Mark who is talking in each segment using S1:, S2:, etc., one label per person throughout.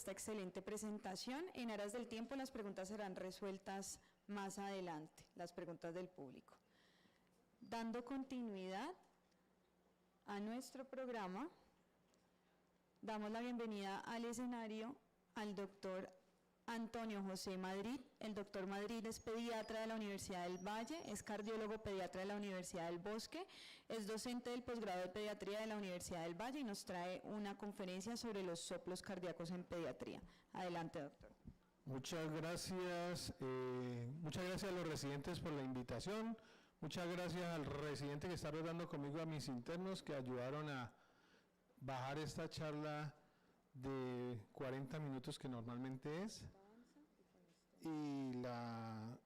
S1: esta excelente presentación. En aras del tiempo, las preguntas serán resueltas más adelante, las preguntas del público. Dando continuidad a nuestro programa, damos la bienvenida al escenario al doctor Antonio José Madrid. El doctor Madrid es pediatra de la Universidad del Valle, es cardiólogo pediatra de la Universidad del Bosque, es docente del posgrado de pediatría de la Universidad del Valle y nos trae una conferencia sobre los soplos cardíacos en pediatría. Adelante, doctor.
S2: Muchas gracias a los residentes por la invitación, muchas gracias al residente que está rodando conmigo, a mis internos que ayudaron a bajar esta charla de 40 minutos que normalmente es, y la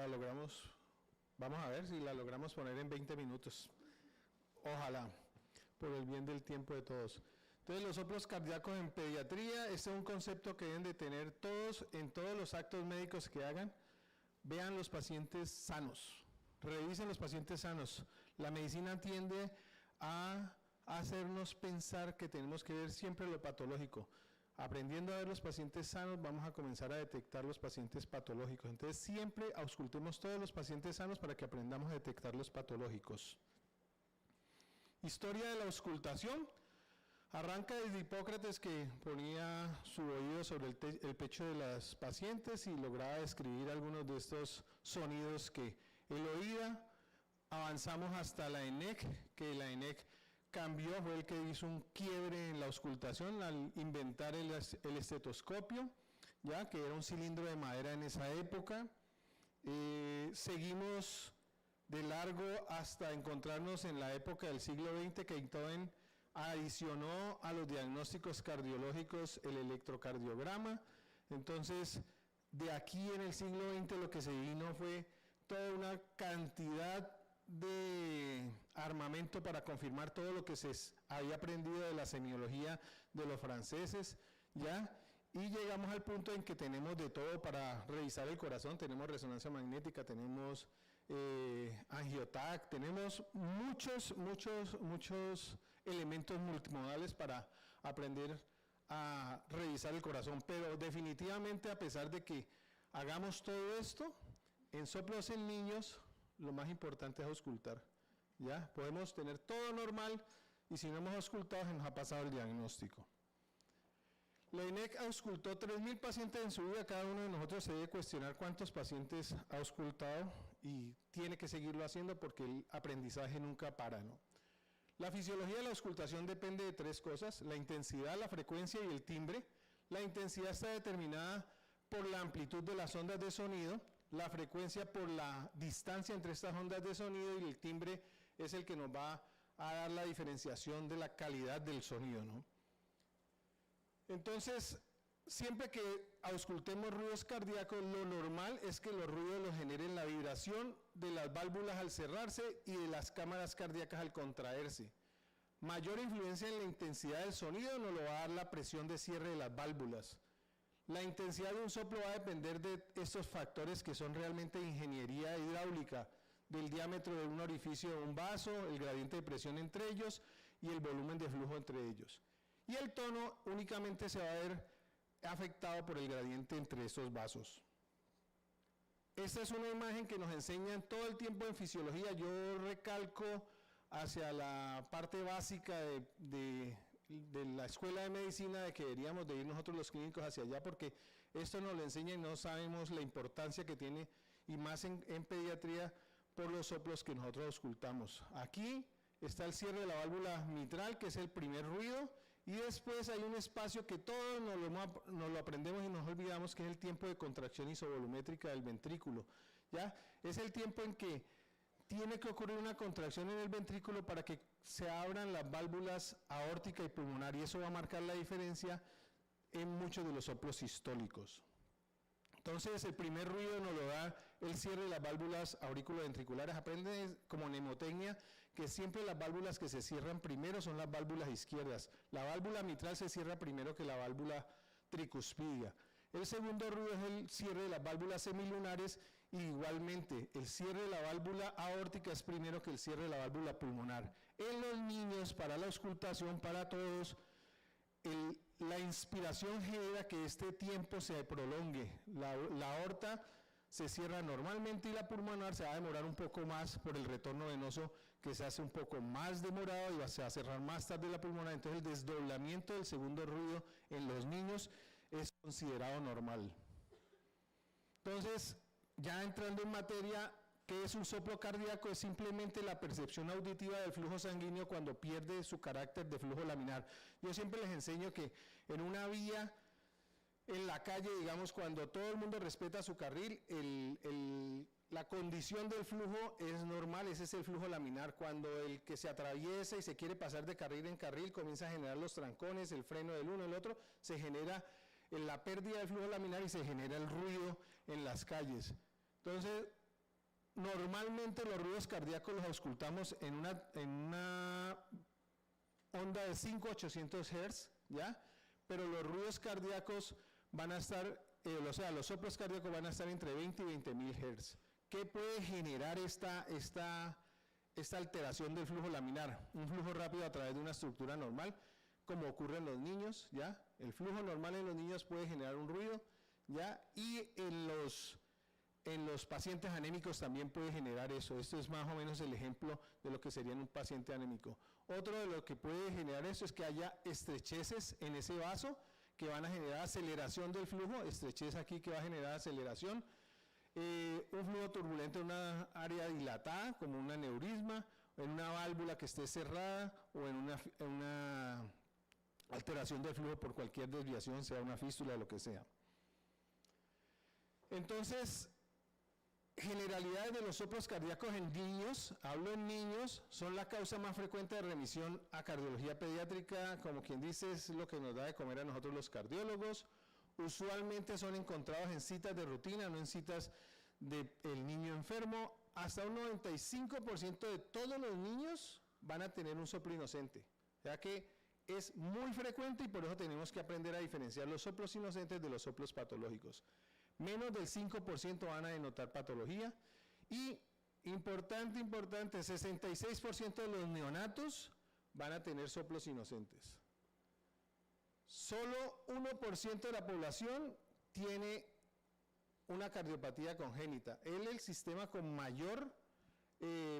S2: logramos, vamos a ver si la logramos poner en 20 minutos, ojalá, por el bien del tiempo de todos. Entonces, los soplos cardíacos en pediatría, este es un concepto que deben de tener todos, en todos los actos médicos que hagan. Vean los pacientes sanos, revisen los pacientes sanos. La medicina tiende a hacernos pensar que tenemos que ver siempre lo patológico. Aprendiendo a ver los pacientes sanos, vamos a comenzar a detectar los pacientes patológicos. Entonces, siempre auscultemos todos los pacientes sanos para que aprendamos a detectar los patológicos. Historia de la auscultación. Arranca desde Hipócrates, que ponía su oído sobre el pecho de las pacientes y lograba describir algunos de estos sonidos que él oía. Avanzamos hasta la ENEC, que la ENEC cambió, fue el que hizo un quiebre en la auscultación al inventar el estetoscopio, ya que era un cilindro de madera en esa época. Seguimos de largo hasta encontrarnos en la época del siglo XX, que Beethoven adicionó a los diagnósticos cardiológicos el electrocardiograma. Entonces, de aquí en el siglo XX lo que se vino fue toda una cantidad de armamento para confirmar todo lo que se había aprendido de la semiología de los franceses, ¿ya? Y llegamos al punto en que tenemos de todo para revisar el corazón, tenemos resonancia magnética, tenemos angiotac, tenemos muchos elementos multimodales para aprender a revisar el corazón, pero definitivamente, a pesar de que hagamos todo esto, en soplos en niños, lo más importante es auscultar, ¿ya? Podemos tener todo normal y si no hemos auscultado, se nos ha pasado el diagnóstico. La INEC auscultó 3.000 pacientes en su vida, cada uno de nosotros se debe cuestionar cuántos pacientes ha auscultado y tiene que seguirlo haciendo porque el aprendizaje nunca para, ¿no? La fisiología de la auscultación depende de tres cosas: la intensidad, la frecuencia y el timbre. La intensidad está determinada por la amplitud de las ondas de sonido, la frecuencia por la distancia entre estas ondas de sonido y el timbre es el que nos va a dar la diferenciación de la calidad del sonido, ¿no? Entonces, siempre que auscultemos ruidos cardíacos, lo normal es que los ruidos los generen la vibración de las válvulas al cerrarse y de las cámaras cardíacas al contraerse. Mayor influencia en la intensidad del sonido nos lo va a dar la presión de cierre de las válvulas. La intensidad de un soplo va a depender de estos factores que son realmente de ingeniería hidráulica, del diámetro de un orificio de un vaso, el gradiente de presión entre ellos y el volumen de flujo entre ellos. Y el tono únicamente se va a ver afectado por el gradiente entre estos vasos. Esta es una imagen que nos enseñan todo el tiempo en fisiología. Yo recalco hacia la parte básica de la escuela de medicina, de que deberíamos de ir nosotros los clínicos hacia allá, porque esto nos lo enseña y no sabemos la importancia que tiene, y más en pediatría, por los soplos que nosotros auscultamos. Aquí está el cierre de la válvula mitral, que es el primer ruido, y después hay un espacio que todos nos lo aprendemos y nos olvidamos, que es el tiempo de contracción isovolumétrica del ventrículo, ¿ya? Es el tiempo en que tiene que ocurrir una contracción en el ventrículo para que se abran las válvulas aórtica y pulmonar, y eso va a marcar la diferencia en muchos de los soplos sistólicos. Entonces, el primer ruido nos lo da el cierre de las válvulas auriculoventriculares. Aprende como mnemotecnia que siempre las válvulas que se cierran primero son las válvulas izquierdas. La válvula mitral se cierra primero que la válvula tricuspidia. El segundo ruido es el cierre de las válvulas semilunares, y igualmente el cierre de la válvula aórtica es primero que el cierre de la válvula pulmonar. En los niños, para la auscultación, para todos, la inspiración genera que este tiempo se prolongue. La aorta se cierra normalmente y la pulmonar se va a demorar un poco más por el retorno venoso, que se hace un poco más demorado y se va a cerrar más tarde la pulmonar. Entonces el desdoblamiento del segundo ruido en los niños es considerado normal. Entonces, ya entrando en materia, ¿qué es un soplo cardíaco? Es simplemente la percepción auditiva del flujo sanguíneo cuando pierde su carácter de flujo laminar. Yo siempre les enseño que en una vía, en la calle, digamos, cuando todo el mundo respeta su carril, la condición del flujo es normal, ese es el flujo laminar. Cuando el que se atraviesa y se quiere pasar de carril en carril, comienza a generar los trancones, el freno del uno, el otro, se genera la pérdida del flujo laminar y se genera el ruido en las calles. Entonces, normalmente los ruidos cardíacos los auscultamos en una onda de 5 a 800 Hz, ¿ya? Pero los ruidos cardíacos van a estar, los soplos cardíacos van a estar entre 20 y 20.000 Hz. ¿Qué puede generar esta alteración del flujo laminar? Un flujo rápido a través de una estructura normal, como ocurre en los niños, ¿ya? El flujo normal en los niños puede generar un ruido, ¿ya? Y en los pacientes anémicos también puede generar eso. Esto es más o menos el ejemplo de lo que sería en un paciente anémico. Otro de lo que puede generar eso es que haya estrecheces en ese vaso que van a generar aceleración del flujo, estrechez aquí que va a generar aceleración, un flujo turbulento en una área dilatada, como un aneurisma, en una válvula que esté cerrada o en una alteración del flujo por cualquier desviación, sea una fístula o lo que sea. Entonces, generalidades de los soplos cardíacos en niños, hablo en niños, son la causa más frecuente de remisión a cardiología pediátrica, como quien dice, es lo que nos da de comer a nosotros los cardiólogos. Usualmente son encontrados en citas de rutina, no en citas del niño enfermo. Hasta un 95% de todos los niños van a tener un soplo inocente, o sea que es muy frecuente y por eso tenemos que aprender a diferenciar los soplos inocentes de los soplos patológicos. Menos del 5% van a denotar patología y, importante, 66% de los neonatos van a tener soplos inocentes. Solo 1% de la población tiene una cardiopatía congénita. Es el sistema con mayor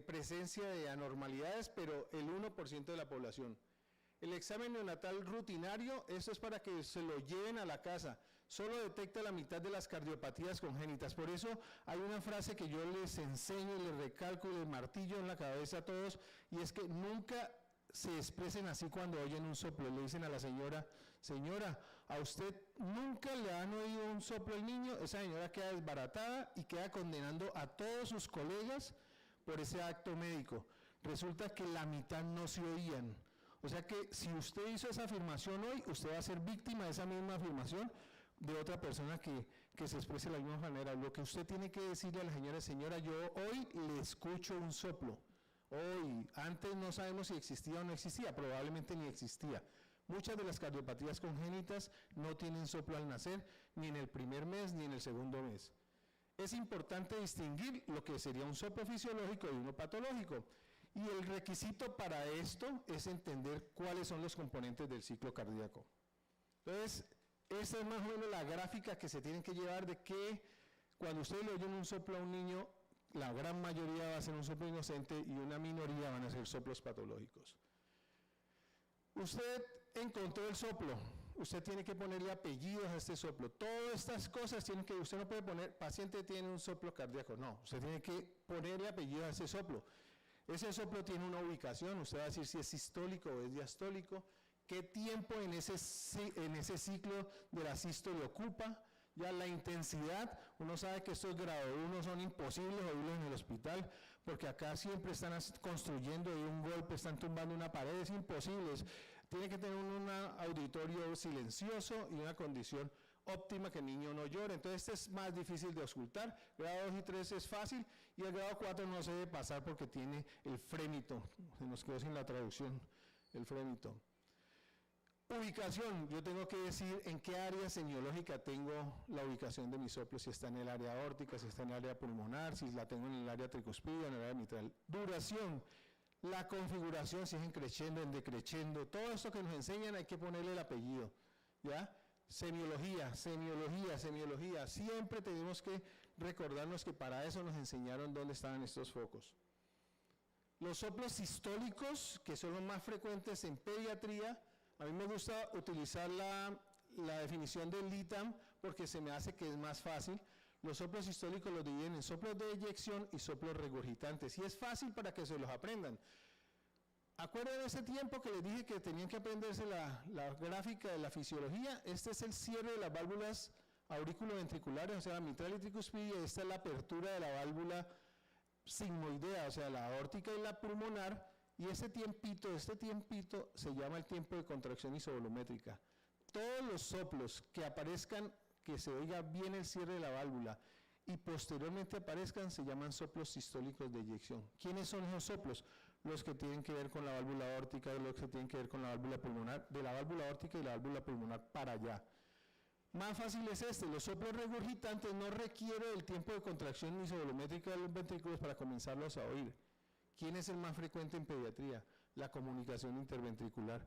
S2: presencia de anormalidades, pero el 1% de la población. El examen neonatal rutinario, eso es para que se lo lleven a la casa. Solo detecta la mitad de las cardiopatías congénitas. Por eso hay una frase que yo les enseño, les recalco y les martillo en la cabeza a todos, y es que nunca se expresen así cuando oyen un soplo. Le dicen a la señora, señora, ¿a usted nunca le han oído un soplo al niño? Esa señora queda desbaratada y queda condenando a todos sus colegas por ese acto médico. Resulta que la mitad no se oían. O sea que si usted hizo esa afirmación hoy, usted va a ser víctima de esa misma afirmación de otra persona que se exprese de la misma manera. Lo que usted tiene que decirle a la señora, señora, yo hoy le escucho un soplo. Hoy, antes no sabemos si existía o no existía, probablemente ni existía. Muchas de las cardiopatías congénitas no tienen soplo al nacer, ni en el primer mes, ni en el segundo mes. Es importante distinguir lo que sería un soplo fisiológico de uno patológico. Y el requisito para esto es entender cuáles son los componentes del ciclo cardíaco. Entonces, esta es más o menos la gráfica que se tienen que llevar de que cuando ustedes le oyen un soplo a un niño, la gran mayoría va a ser un soplo inocente y una minoría van a ser soplos patológicos. Usted encontró el soplo, usted tiene que ponerle apellidos a este soplo. Todas estas cosas tienen que, usted no puede poner, paciente tiene un soplo cardíaco, no, usted tiene que ponerle apellido a ese soplo. Ese soplo tiene una ubicación, usted va a decir si es sistólico o es diastólico, qué tiempo en ese ciclo de la sístole ocupa, ya la intensidad. Uno sabe que estos grado 1 son imposibles oírlos en el hospital, porque acá siempre están construyendo de un golpe, están tumbando una pared, es imposible. Tiene que tener un auditorio silencioso y una condición óptima que el niño no llore. Entonces este es más difícil de auscultar. Grado 2 y 3 es fácil y el grado 4 no se debe pasar porque tiene el frémito. Se nos quedó sin la traducción, el frémito. Ubicación, yo tengo que decir en qué área semiológica tengo la ubicación de mi soplo, si está en el área aórtica, si está en el área pulmonar, si la tengo en el área tricuspidea, en el área mitral. Duración, la configuración, si es en crescendo, en decreciendo, todo esto que nos enseñan hay que ponerle el apellido. ¿ya? Semiología. Siempre tenemos que recordarnos que para eso nos enseñaron dónde estaban estos focos. Los soplos sistólicos, que son los más frecuentes en pediatría, a mí me gusta utilizar la definición del LITAM porque se me hace que es más fácil. Los soplos sistólicos los dividen en soplos de eyección y soplos regurgitantes, y es fácil para que se los aprendan. ¿Acuerdan ese tiempo que les dije que tenían que aprenderse la gráfica de la fisiología? Este es el cierre de las válvulas aurículo-ventriculares, o sea, la mitral y tricuspidia, y esta es la apertura de la válvula sigmoidea, o sea, la aórtica y la pulmonar, y este tiempito se llama el tiempo de contracción isovolumétrica. Todos los soplos que aparezcan, que se oiga bien el cierre de la válvula, y posteriormente aparezcan, se llaman soplos sistólicos de eyección. ¿Quiénes son esos soplos? Los que tienen que ver con la válvula aórtica, los que tienen que ver con la válvula pulmonar, de la válvula aórtica y la válvula pulmonar para allá. Más fácil es este. Los soplos regurgitantes no requieren el tiempo de contracción isovolumétrica de los ventrículos para comenzarlos a oír. ¿Quién es el más frecuente en pediatría? La comunicación interventricular.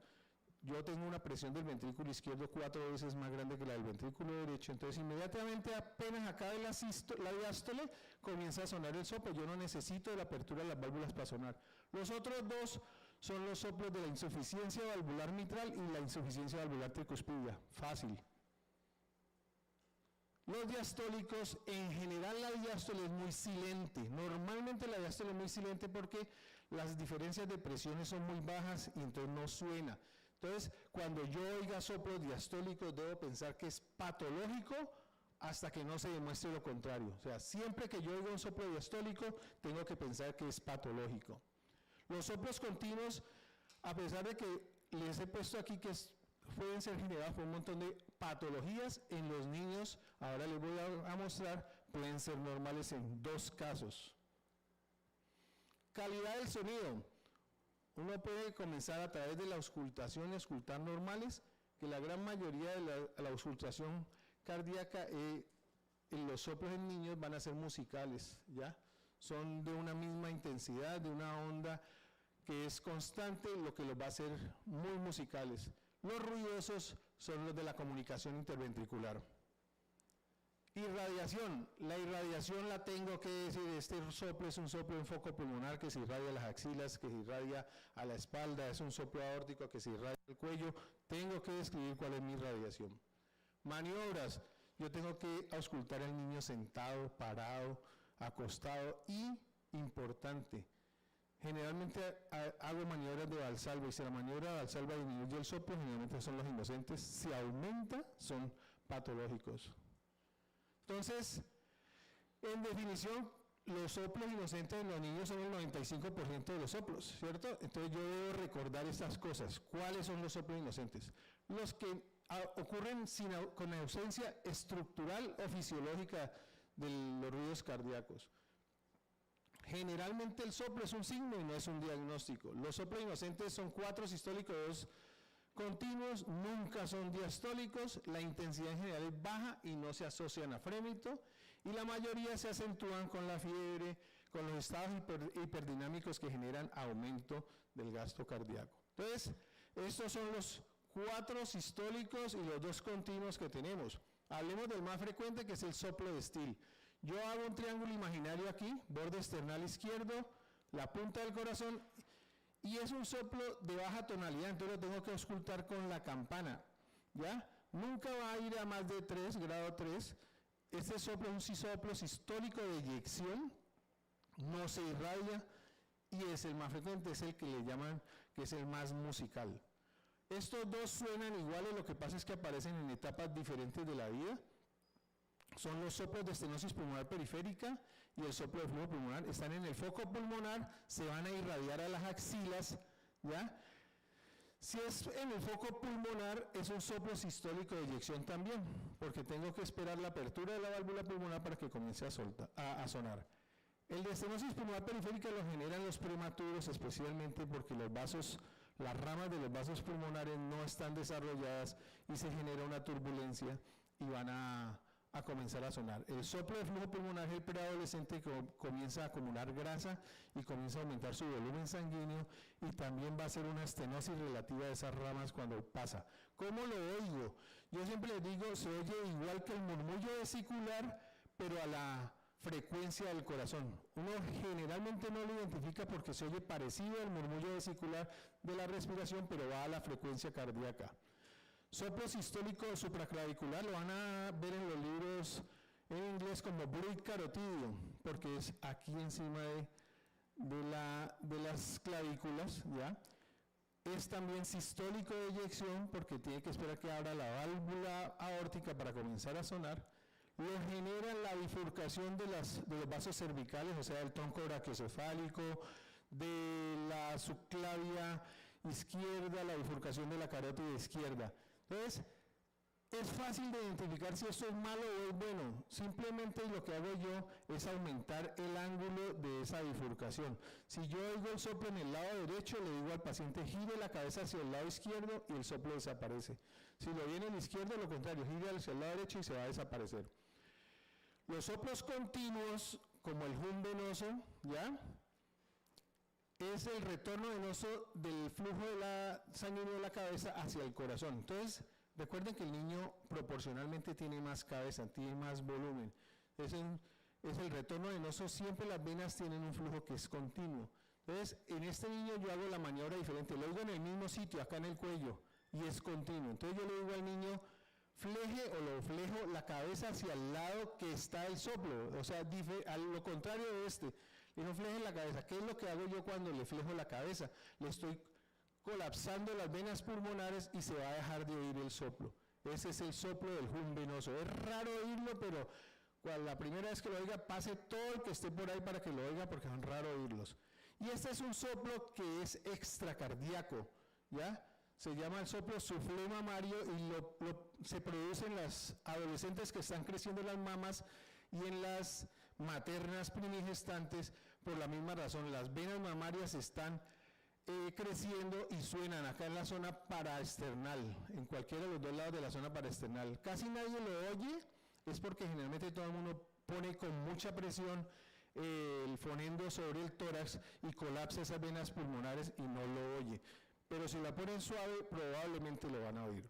S2: Yo tengo una presión del ventrículo izquierdo 4 veces más grande que la del ventrículo derecho, entonces inmediatamente apenas acabe la diástole, comienza a sonar el soplo. Yo no necesito de la apertura de las válvulas para sonar. Los otros dos son los soplos de la insuficiencia valvular mitral y la insuficiencia valvular tricuspidia. Fácil. Los diastólicos, en general la diástole es muy silente. Normalmente la diástole es muy silente porque las diferencias de presiones son muy bajas y entonces no suena. Entonces, cuando yo oiga soplos diastólicos, debo pensar que es patológico hasta que no se demuestre lo contrario. O sea, siempre que yo oiga un soplo diastólico, tengo que pensar que es patológico. Los soplos continuos, a pesar de que les he puesto aquí que pueden ser generados por un montón de patologías en los niños, ahora les voy a mostrar, pueden ser normales en 2 casos. Calidad del sonido. Uno puede comenzar a través de la auscultación y auscultar normales, que la gran mayoría de la auscultación cardíaca en los soplos en niños van a ser musicales, ¿ya? Son de una misma intensidad, de una onda que es constante, lo que los va a hacer muy musicales. Los ruidosos son los de la comunicación interventricular. Irradiación. La irradiación la tengo que decir, este soplo es un soplo en foco pulmonar que se irradia a las axilas, que se irradia a la espalda, es un soplo aórtico que se irradia al cuello. Tengo que describir cuál es mi irradiación. Maniobras. Yo tengo que auscultar al niño sentado, parado, acostado y, importante, generalmente hago maniobras de Valsalva, y si la maniobra de Valsalva disminuye el soplo, generalmente son los inocentes. Si aumenta, son patológicos. Entonces, en definición, los soplos inocentes en los niños son el 95% de los soplos, ¿cierto? Entonces yo debo recordar estas cosas. ¿Cuáles son los soplos inocentes? Los que ocurren con ausencia estructural o fisiológica de los ruidos cardíacos. Generalmente el soplo es un signo y no es un diagnóstico. Los soplos inocentes son 4 sistólicos, 2 continuos, nunca son diastólicos, la intensidad en general es baja y no se asocian a frémito, y la mayoría se acentúan con la fiebre, con los estados hiperdinámicos que generan aumento del gasto cardíaco. Entonces, estos son los 4 sistólicos y los 2 continuos que tenemos. Hablemos del más frecuente, que es el soplo de Still. Yo hago un triángulo imaginario aquí, borde external izquierdo, la punta del corazón, y es un soplo de baja tonalidad, entonces lo tengo que auscultar con la campana, ¿ya? Nunca va a ir a más de 3, grado 3. Este soplo es un soplo sistólico de eyección, no se irradia, y es el más frecuente, es el que le llaman, que es el más musical. Estos dos suenan iguales, lo que pasa es que aparecen en etapas diferentes de la vida. Son los soplos de estenosis pulmonar periférica y el soplo de flujo pulmonar. Están en el foco pulmonar, se van a irradiar a las axilas, ¿ya? Si es en el foco pulmonar, es un soplo sistólico de eyección también, porque tengo que esperar la apertura de la válvula pulmonar para que comience a sonar. El de estenosis pulmonar periférica lo generan los prematuros, especialmente porque los vasos, las ramas de los vasos pulmonares no están desarrolladas y se genera una turbulencia y van a comenzar a sonar. El soplo de flujo pulmonar es el preadolescente que comienza a acumular grasa y comienza a aumentar su volumen sanguíneo, y también va a ser una estenosis relativa de esas ramas cuando pasa. ¿Cómo lo oigo? Yo siempre les digo, se oye igual que el murmullo vesicular, pero a la frecuencia del corazón. Uno generalmente no lo identifica porque se oye parecido al murmullo vesicular de la respiración, pero va a la frecuencia cardíaca. Soplo sistólico supraclavicular lo van a ver en los libros en inglés como bruit carotidio, porque es aquí encima de las clavículas, ¿ya? Es también sistólico de eyección, porque tiene que esperar que abra la válvula aórtica para comenzar a sonar. Lo genera la bifurcación de los vasos cervicales, o sea, el tronco brachiocefálico, de la subclavia izquierda, la bifurcación de la carótida izquierda. Entonces, es fácil de identificar si esto es malo o es bueno. Simplemente lo que hago yo es aumentar el ángulo de esa bifurcación. Si yo oigo el soplo en el lado derecho, le digo al paciente gire la cabeza hacia el lado izquierdo y el soplo desaparece. Si lo viene en el izquierdo, lo contrario, gire hacia el lado derecho y se va a desaparecer. Los soplos continuos, como el hum venoso, ¿ya? Es el retorno venoso del flujo sanguíneo de la cabeza hacia el corazón. Entonces, recuerden que el niño proporcionalmente tiene más cabeza, tiene más volumen. Es el retorno venoso, siempre las venas tienen un flujo que es continuo. Entonces, en este niño yo hago la maniobra diferente, lo hago en el mismo sitio, acá en el cuello, y es continuo. Entonces yo le digo al niño, fleje o lo flejo la cabeza hacia el lado que está el soplo, o sea, a lo contrario de este. Le digo, fleje la cabeza. ¿Qué es lo que hago yo cuando le flejo la cabeza? Le estoy colapsando las venas pulmonares y se va a dejar de oír el soplo. Ese es el soplo del hum venoso. Es raro oírlo, pero la primera vez que lo oiga, pase todo el que esté por ahí para que lo oiga, porque es raro oírlos. Y este es un soplo que es extracardíaco, ¿ya? Se llama el soplo suflé mamario y se produce en las adolescentes que están creciendo las mamas y en las maternas primigestantes por la misma razón. Las venas mamarias están creciendo y suenan acá en la zona paraesternal, en cualquiera de los dos lados de la zona paraesternal. Casi nadie lo oye, es porque generalmente todo el mundo pone con mucha presión el fonendo sobre el tórax y colapsa esas venas pulmonares y no lo oye. Pero si la ponen suave, probablemente lo van a oír.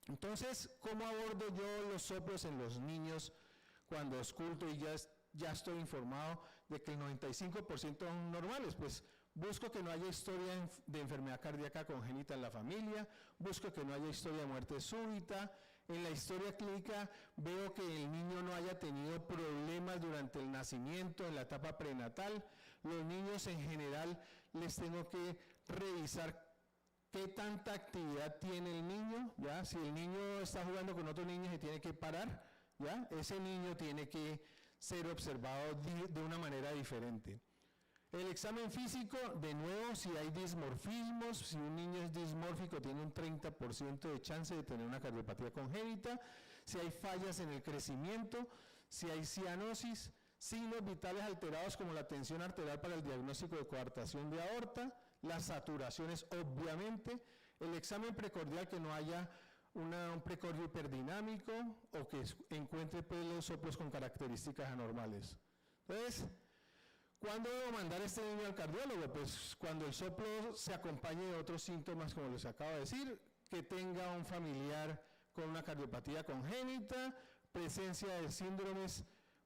S2: Entonces, ¿cómo abordo yo los soplos en los niños cuando ausculto y ya estoy informado de que el 95% son normales? Pues busco que no haya historia de enfermedad cardíaca congénita en la familia, busco que no haya historia de muerte súbita. En la historia clínica veo que el niño no haya tenido problemas durante el nacimiento, en la etapa prenatal. Los niños en general les tengo que revisar qué tanta actividad tiene el niño, ¿ya? Si el niño está jugando con otros niños y tiene que parar, ¿ya? Ese niño tiene que ser observado de una manera diferente. El examen físico, de nuevo, si hay dismorfismos, si un niño es dismórfico, tiene un 30% de chance de tener una cardiopatía congénita, si hay fallas en el crecimiento, si hay cianosis, signos vitales alterados como la tensión arterial para el diagnóstico de coartación de aorta, las saturaciones, obviamente, el examen precordial que no haya un precordio hiperdinámico o que encuentre los soplos con características anormales. Entonces, ¿cuándo debo mandar a este niño al cardiólogo? Pues cuando el soplo se acompañe de otros síntomas, como les acabo de decir, que tenga un familiar con una cardiopatía congénita, presencia de síndromes,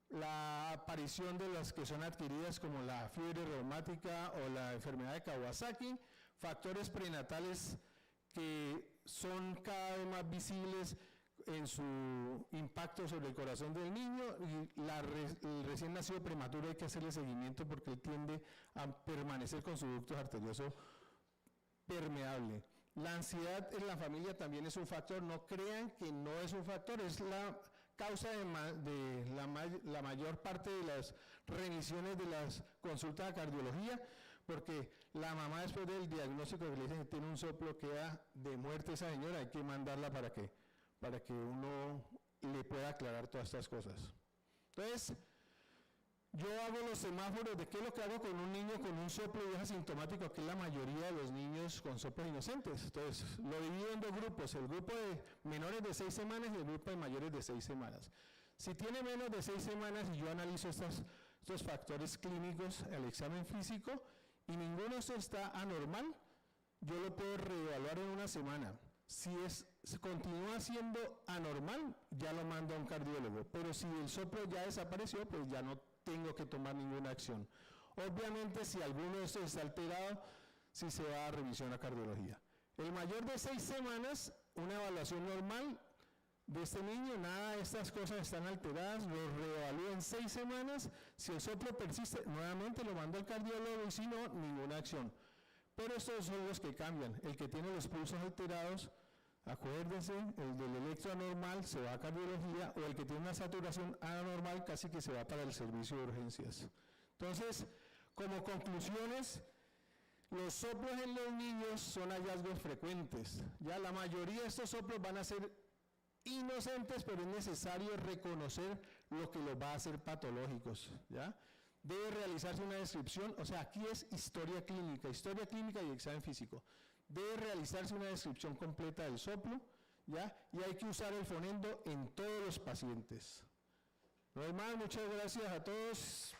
S2: la aparición de las que son adquiridas como la fiebre reumática o la enfermedad de Kawasaki, factores prenatales que son cada vez más visibles en su impacto sobre el corazón del niño, y el recién nacido prematuro hay que hacerle seguimiento porque él tiende a permanecer con su ducto arterioso permeable. La ansiedad en la familia también es un factor, no crean que no es un factor, es la causa de la mayor parte de las remisiones de las consultas de cardiología, porque la mamá después del diagnóstico que le dicen que tiene un soplo queda de muerte esa señora, hay que mandarla para que uno le pueda aclarar todas estas cosas. Entonces, yo hago los semáforos de qué es lo que hago con un niño con un soplo y es asintomático, que es la mayoría de los niños con soplos inocentes. Entonces, lo divido en dos grupos, el grupo de menores de 6 semanas y el grupo de mayores de 6 semanas. Si tiene menos de 6 semanas y yo analizo estos factores clínicos, el examen físico, y ninguno de estos está anormal, yo lo puedo reevaluar en una semana. Si continúa siendo anormal, ya lo mando a un cardiólogo, pero si el soplo ya desapareció, pues ya no tengo que tomar ninguna acción. Obviamente, si alguno de estos está alterado, sí se va a revisión a cardiología. El mayor de 6 semanas, una evaluación normal de este niño, nada de estas cosas están alteradas, lo reevalúo en 6 semanas, si el soplo persiste, nuevamente lo mando al cardiólogo y si no, ninguna acción. Pero estos son los que cambian, el que tiene los pulsos alterados, acuérdense, el del electro anormal se va a cardiología, o el que tiene una saturación anormal casi que se va para el servicio de urgencias. Entonces, como conclusiones, los soplos en los niños son hallazgos frecuentes. Ya la mayoría de estos soplos van a ser inocentes, pero es necesario reconocer lo que los va a hacer patológicos, ¿ya? Debe realizarse una descripción, o sea, aquí es historia clínica y examen físico. Debe realizarse una descripción completa del soplo, ¿ya? Y hay que usar el fonendo en todos los pacientes. No hay más, muchas gracias a todos.